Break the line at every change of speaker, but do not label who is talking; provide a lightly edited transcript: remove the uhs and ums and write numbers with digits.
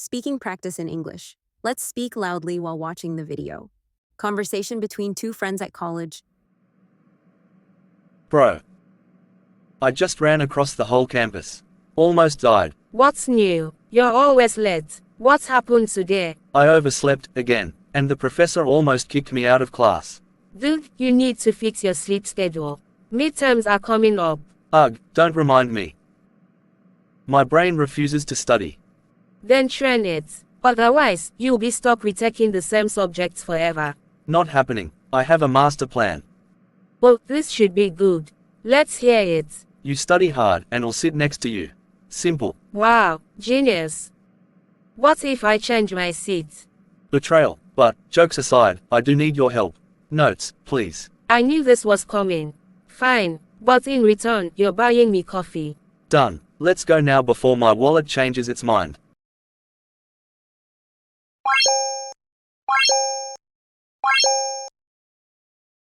Speaking practice in English. Let's speak loudly while watching the video. Conversation between two friends at college.
Bro. I just ran across the whole campus. Almost died.
What's new? You're always late. What's happened today?
I overslept, again, and the professor almost kicked me out of class.
Dude, you need to fix your sleep schedule. Midterms are coming up.
Ugh, don't remind me. My brain refuses to study.
Then train it. Otherwise, you'll be stuck retaking the same subjects forever.
Not happening. I have a master plan.
Well, this should be good. Let's hear it.
You study hard, and I'll sit next to you. Simple.
Wow, genius. What if I change my seat?
Betrayal. But, jokes aside, I do need your help. Notes, please.
I knew this was coming. Fine, but in return, you're buying me coffee.
Done. Let's go now before my wallet changes its mind.